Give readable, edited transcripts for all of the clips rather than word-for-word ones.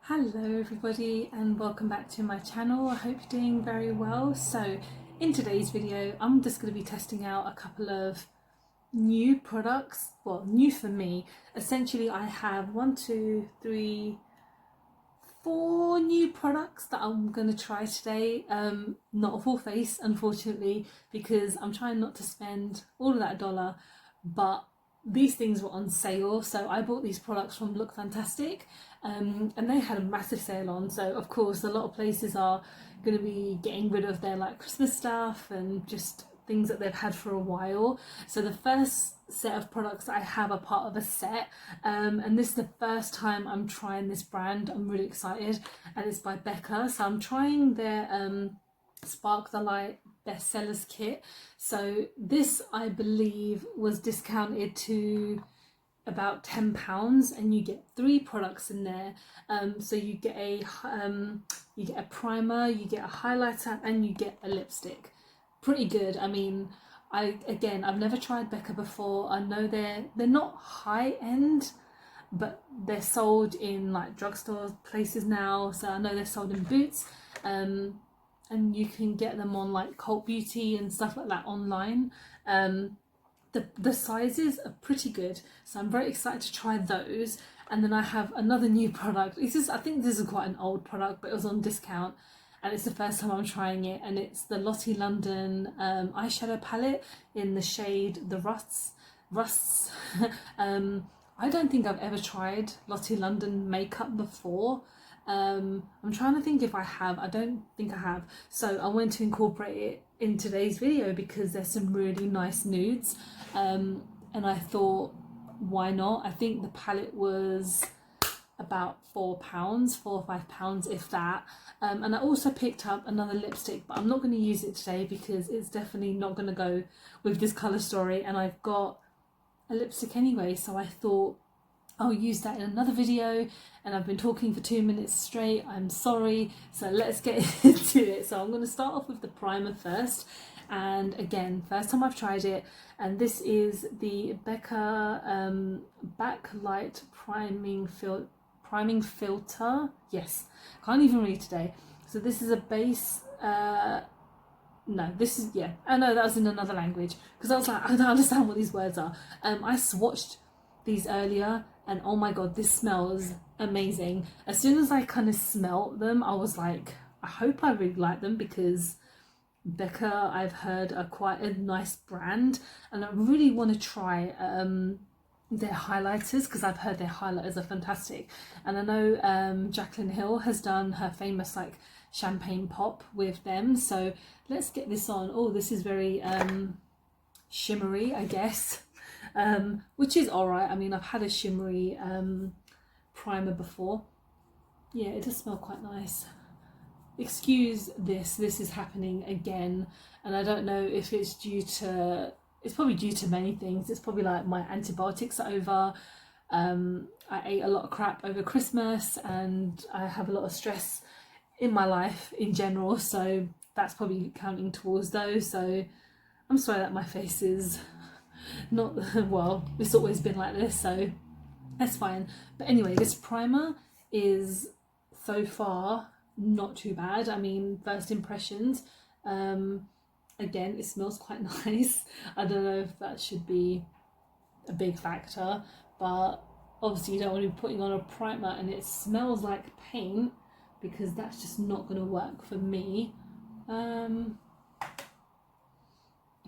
Hello everybody and welcome back to my channel. I hope you're doing very well. So in today's video I'm just going to be testing out a couple of new products, well, new for me. Essentially I have 4 new products that I'm going to try today. Not a full face unfortunately, because I'm trying not to spend all of that dollar, but these things were on sale, so I bought these products from Look Fantastic, and they had a massive sale on. So of course a lot of places are going to be getting rid of their like Christmas stuff and just things that they've had for a while. So the first set of products that I have are part of a set, and this is the first time I'm trying this brand. I'm really excited, and it's by Becca. So I'm trying their Spark the Light bestsellers kit. So this, I believe, was discounted to about £10, and you get 3 products in there. So you get a primer, you get a highlighter, and you get a lipstick. Pretty good. I mean, I've never tried Becca before. I know they're not high end, but they're sold in like drugstore places now. So I know they're sold in Boots, and you can get them on like Cult Beauty and stuff like that online. The sizes are pretty good, so I'm very excited to try those. And then I have another new product. I think this is quite an old product, but it was on discount, and it's the first time I'm trying it. And it's the Lottie London eyeshadow palette in the shade The Rusts. I don't think I've ever tried Lottie London makeup before. I'm trying to think if I have. I don't think I have. So I wanted to incorporate it in today's video because there's some really nice nudes. And I thought, why not? I think the palette was about £4, £4 or £5, if that. And I also picked up another lipstick, but I'm not going to use it today because it's definitely not going to go with this colour story. And I've got a lipstick anyway, so I thought I'll use that in another video. And I've been talking for 2 minutes straight, I'm sorry, so let's get into it. So I'm going to start off with the primer first, and again, first time I've tried it, and this is the Becca Backlight Priming Filter. Yes, can't even read today. So this is a base, no, this is, yeah, I know that was in another language, because I was like, I don't understand what these words are. I swatched these earlier, and oh my god, this smells amazing. As soon as I kind of smelt them, I was like, I hope I really like them, because Becca, I've heard, are quite a nice brand, and I really want to try their highlighters, because I've heard their highlighters are fantastic. And I know Jaclyn Hill has done her famous like champagne pop with them, so let's get this on. Oh, this is very shimmery, I guess. Which is alright. I mean, I've had a shimmery primer before. Yeah, it does smell quite nice. Excuse this is happening again, and I don't know if it's it's probably due to many things. It's probably like my antibiotics are over. I ate a lot of crap over Christmas, and I have a lot of stress in my life in general, so that's probably counting towards those. So I'm sorry that my face is not, well, it's always been like this, so that's fine. But anyway, this primer is so far not too bad. I mean, first impressions, again, it smells quite nice. I don't know if that should be a big factor, but obviously you don't want to be putting on a primer and it smells like paint, because that's just not going to work for me. It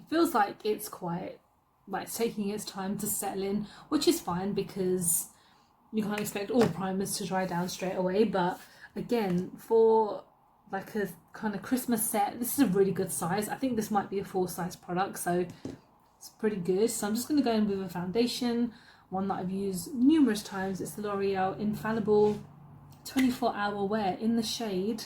feels like it's quite, like, it's taking its time to settle in, which is fine because you can't expect all primers to dry down straight away. But again, for like a kind of Christmas set, this is a really good size. I think this might be a full size product, so it's pretty good. So I'm just going to go in with a foundation, one that I've used numerous times. It's the L'Oreal Infallible 24-hour wear in the shade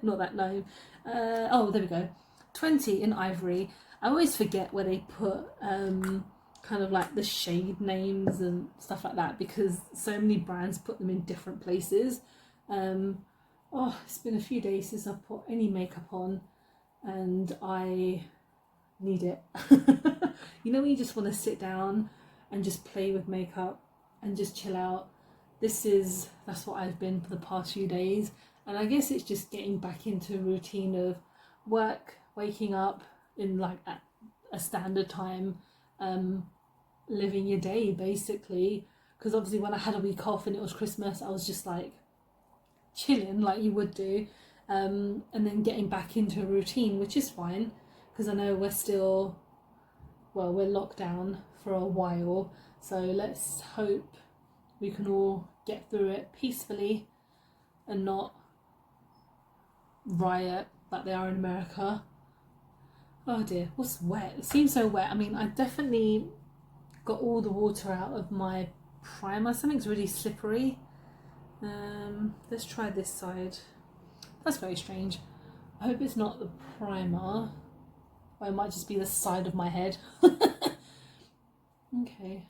not that name, oh, there we go, 20 in Ivory. I always forget where they put kind of like the shade names and stuff like that, because so many brands put them in different places. Oh, it's been a few days since I've put any makeup on, and I need it. You know when you just want to sit down and just play with makeup and just chill out. that's what I've been for the past few days. And I guess it's just getting back into a routine of work, waking up in like at a standard time, living your day basically. Because obviously when I had a week off and it was Christmas, I was just like chilling like you would do, and then getting back into a routine, which is fine because I know we're locked down for a while, so let's hope we can all get through it peacefully and not riot like they are in America. Oh dear, what's wet? It seems so wet. I mean, I definitely got all the water out of my primer. Something's really slippery. Let's try this side. That's very strange. I hope it's not the primer, or it might just be the side of my head. Okay.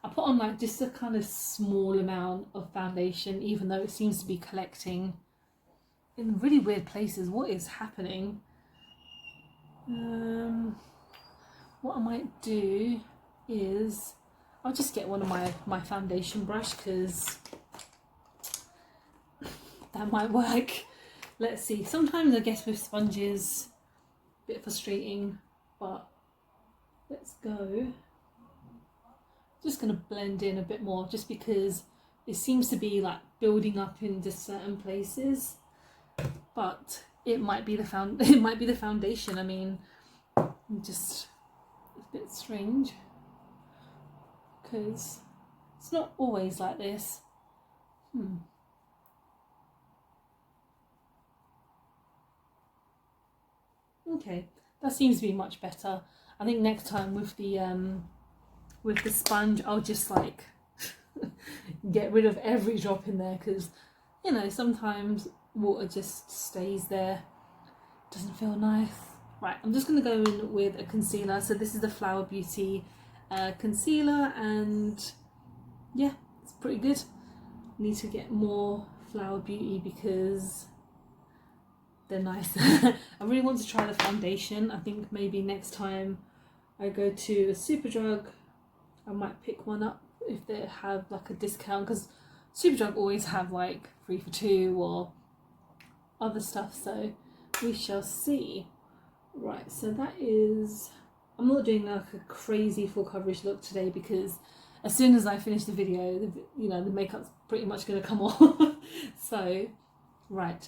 I put on like just a kind of small amount of foundation, even though it seems to be collecting in really weird places. What is happening? What I might do is I'll just get one of my foundation brush because that might work. Let's see. Sometimes I guess with sponges, a bit frustrating, but let's go. Just going to blend in a bit more just because it seems to be like building up into certain places, but it might be the foundation. I mean, just a bit strange because it's not always like this. Okay, that seems to be much better. I think next time with the sponge, I'll just like get rid of every drop in there because, you know, sometimes water just stays there. Doesn't feel nice. Right, I'm just going to go in with a concealer. So this is the Flower Beauty concealer, and yeah, it's pretty good. Need to get more Flower Beauty because they're nice. I really want to try the foundation. I think maybe next time I go to a Superdrug, I might pick one up if they have like a discount, because Superdrug always have like 3 for 2 or other stuff, so we shall see. Right, so that is, I'm not doing like a crazy full coverage look today because as soon as I finish the video, the makeup's pretty much going to come off. So, right,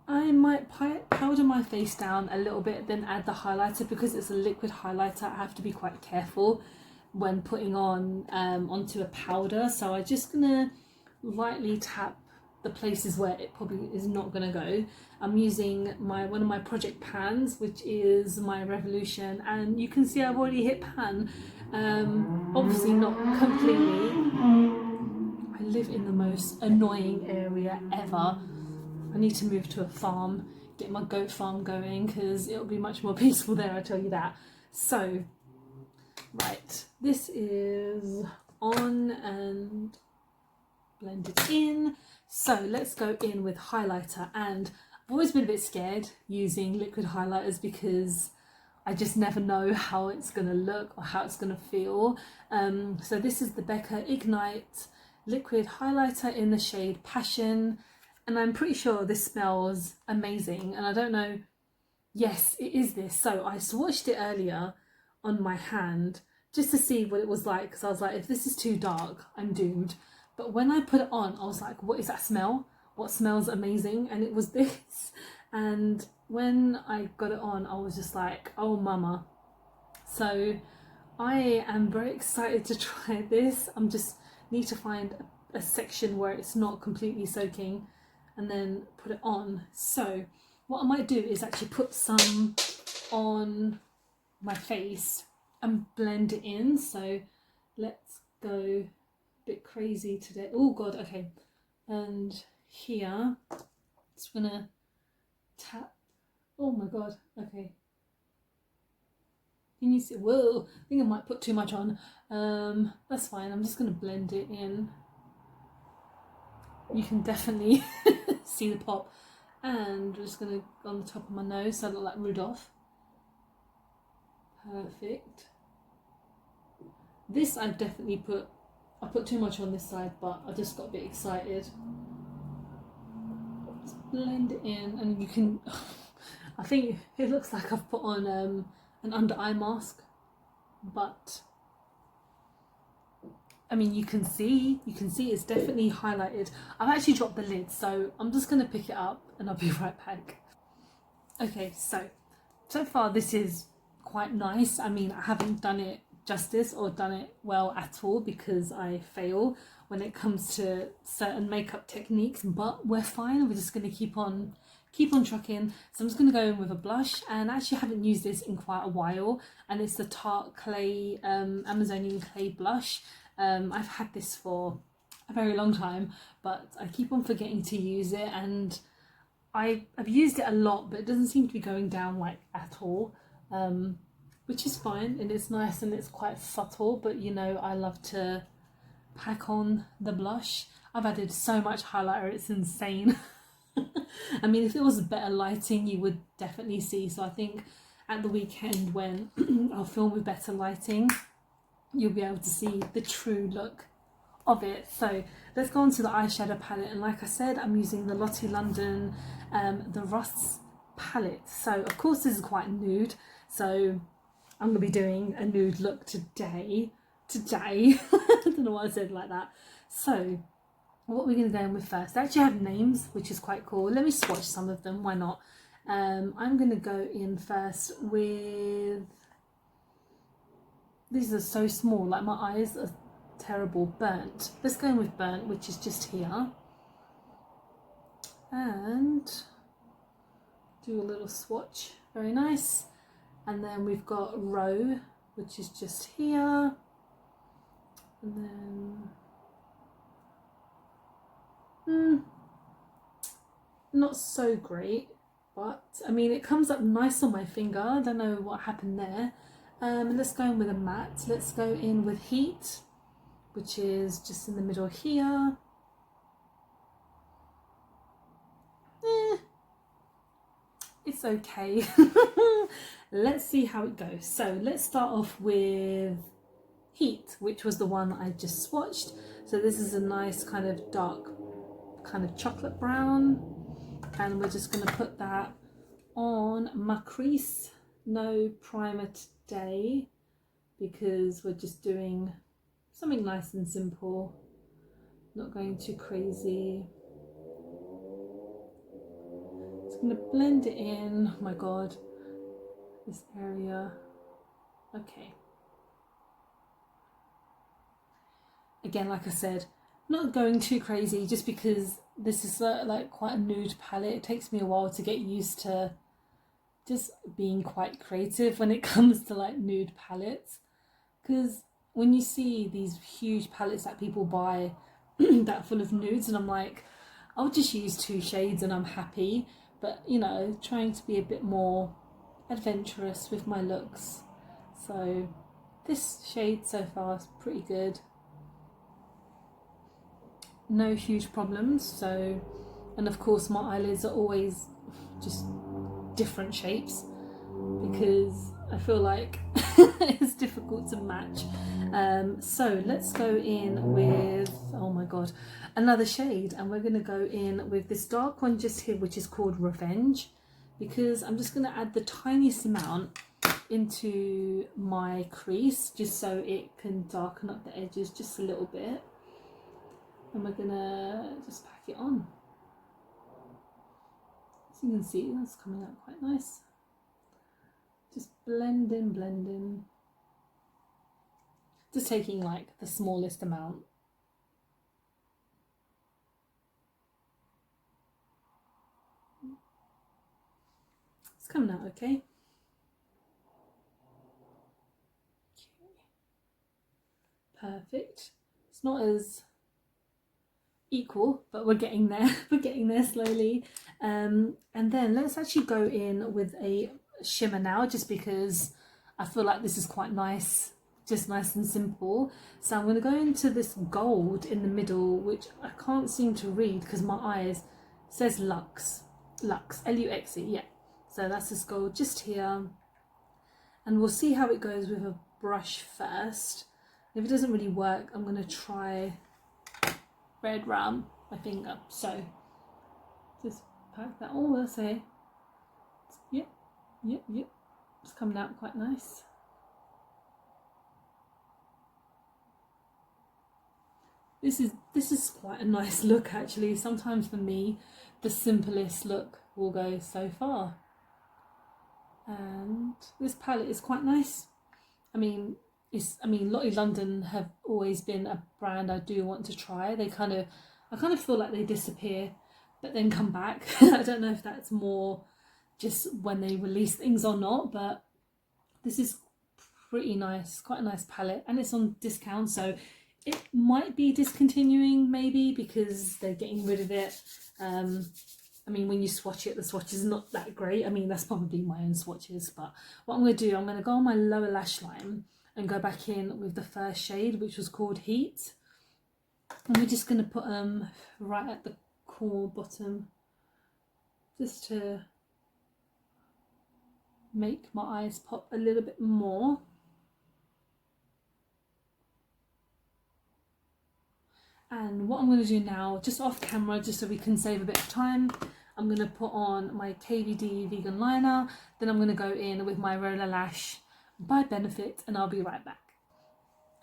I might powder my face down a little bit, then add the highlighter. Because it's a liquid highlighter, I have to be quite careful when putting on onto a powder. So I'm just gonna lightly tap the places where it probably is not gonna go. I'm using one of my project pans, which is my Revolution, and you can see I've already hit pan. Obviously not completely. I live in the most annoying area ever. I need to move to a farm, get my goat farm going, because it'll be much more peaceful there, I tell you that. So, right, this is on and blended in. So let's go in with highlighter, and I've always been a bit scared using liquid highlighters because I just never know how it's going to look or how it's going to feel. So this is the Becca Ignite liquid highlighter in the shade Passion, and I'm pretty sure this smells amazing, and I don't know, yes, it is this. So I swatched it earlier on my hand just to see what it was like, because I was like, if this is too dark, I'm doomed. But when I put it on, I was like, what is that smell? What smells amazing? And it was this. And when I got it on, I was just like, oh mama. So I am very excited to try this. I'm just need to find a section where it's not completely soaking and then put it on. So what I might do is actually put some on my face and blend it in. So let's go bit crazy today. Oh god, okay. And here, just gonna tap. Oh my god, okay. Can you see? Whoa, I think I might put too much on. That's fine. I'm just gonna blend it in. You can definitely see the pop. And we're just gonna go on the top of my nose so I look like Rudolph. Perfect. This I've definitely put I put too much on this side, but I just got a bit excited. Just blend it in, and you can. I think it looks like I've put on an under eye mask, but I mean you can see it's definitely highlighted. I've actually dropped the lid, so I'm just gonna pick it up and I'll be right back. Okay, so far this is quite nice. I mean, I haven't done it justice or done it well at all because I fail when it comes to certain makeup techniques, but we're fine. We're just going to keep on trucking. So I'm just going to go in with a blush, and I actually haven't used this in quite a while, and it's the Tarte Clay Amazonian Clay blush. I've had this for a very long time, but I keep on forgetting to use it, and I've used it a lot, but it doesn't seem to be going down like at all, which is fine, and it's nice and it's quite subtle, but you know, I love to pack on the blush. I've added so much highlighter, it's insane. I mean, if it was better lighting, you would definitely see. So I think at the weekend when I'll film with better lighting, you'll be able to see the true look of it. So let's go on to the eyeshadow palette, and like I said, I'm using the Lottie London the Rust palette. So of course this is quite nude, so I'm gonna be doing a nude look today. I don't know why I said it like that. So what we're gonna go in with first, they actually have names, which is quite cool. Let me swatch some of them, why not? I'm gonna go in first with, these are so small, like my eyes are terrible. Burnt. Let's go in with Burnt, which is just here, and do a little swatch. Very nice. And then we've got Row, which is just here, and then not so great, but I mean it comes up nice on my finger. I don't know what happened there. Let's go in with a matte. Let's go in with Heat, which is just in the middle here. It's okay. Let's see how it goes. So let's start off with Heat, which was the one I just swatched. So this is a nice kind of dark, kind of chocolate brown, and we're just going to put that on my crease. No primer today because we're just doing something nice and simple, not going too crazy. Just going to blend it in. Oh my god, this area. Okay. Again, like I said, not going too crazy just because this is like quite a nude palette. It takes me a while to get used to just being quite creative when it comes to like nude palettes, because when you see these huge palettes that people buy that are full of nudes, and I'm like, I'll just use 2 shades and I'm happy. But you know, trying to be a bit more adventurous with my looks. So this shade so far is pretty good. No huge problems. So, and of course my eyelids are always just different shapes because I feel like it's difficult to match. So let's go in with, oh my god, another shade, and we're going to go in with this dark one just here, which is called Revenge, because I'm just going to add the tiniest amount into my crease just so it can darken up the edges just a little bit, and we're going to just pack it on. As you can see, that's coming out quite nice. Just blend in. Just taking like the smallest amount. It's coming out okay. Perfect. It's not as equal, but we're getting there. We're getting there slowly. And then let's actually go in with a shimmer now, just because I feel like this is quite nice, just nice and simple. So I'm going to go into this gold in the middle, which I can't seem to read because my eyes says Lux, L-U-X-E, yeah. So that's this gold just here, and we'll see how it goes with a brush first. If it doesn't really work, I'm going to try red rum my finger. So just pack that all, let's say. Yep. It's coming out quite nice. This is quite a nice look actually. Sometimes for me, the simplest look will go so far. And this palette is quite nice. I mean, Lottie London have always been a brand I do want to try. I kind of feel like they disappear, but then come back. I don't know if that's more just when they release things or not, but this is pretty nice, quite a nice palette, and it's on discount, so it might be discontinuing maybe because they're getting rid of it. I mean, when you swatch it, the swatch is not that great. I mean, that's probably my own swatches, but what I'm going to do, I'm going to go on my lower lash line and go back in with the first shade, which was called Heat. And we're just going to put right at the core bottom, just to make my eyes pop a little bit more. And what I'm going to do now, just off camera, just so we can save a bit of time, I'm going to put on my KVD vegan liner, then I'm going to go in with my roller lash by Benefit, and I'll be right back.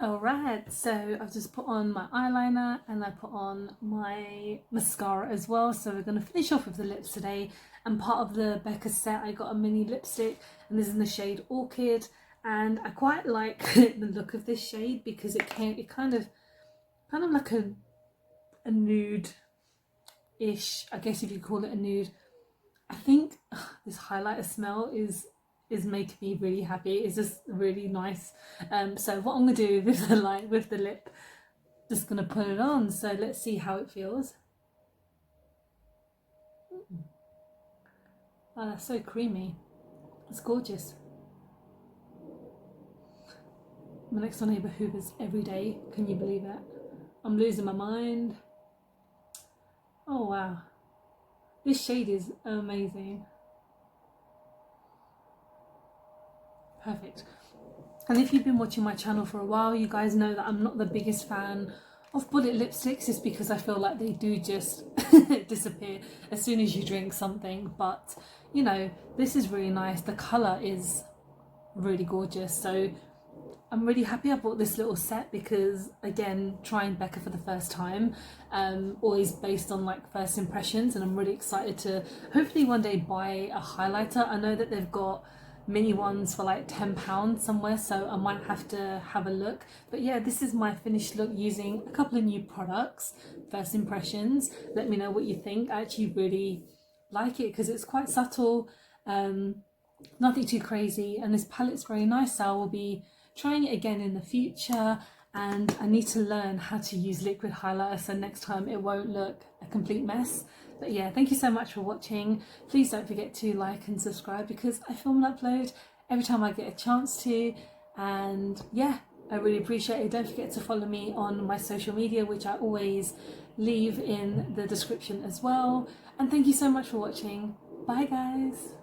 Alright, so I've just put on my eyeliner and I put on my mascara as well. So we're going to finish off with the lips today, and part of the Becca set I got a mini lipstick, and this is in the shade Orchid, and I quite like the look of this shade because it kind of like a nude-ish, I guess if you call it a nude. I think this highlighter smell is making me really happy. It's just really nice. So what I'm gonna do with the lip, just gonna put it on. So let's see how it feels. Oh, that's so creamy. It's gorgeous. My next door neighbour hoovers every day. Can you believe it? I'm losing my mind. Oh wow, this shade is amazing. Perfect. And if you've been watching my channel for a while, you guys know that I'm not the biggest fan of bullet lipsticks, just because I feel like they do just disappear as soon as you drink something. But you know, this is really nice. The colour is really gorgeous. So I'm really happy I bought this little set because, again, trying Becca for the first time, always based on like first impressions, and I'm really excited to hopefully one day buy a highlighter. I know that they've got mini ones for like £10 somewhere, so I might have to have a look. But yeah, this is my finished look using a couple of new products, first impressions. Let me know what you think. I actually really like it because it's quite subtle, nothing too crazy, and this palette's very nice, so I will be trying it again in the future. And I need to learn how to use liquid highlighter, so next time it won't look a complete mess. But yeah, thank you so much for watching. Please don't forget to like and subscribe because I film and upload every time I get a chance to. And yeah, I really appreciate it. Don't forget to follow me on my social media, which I always leave in the description as well. And thank you so much for watching. Bye guys.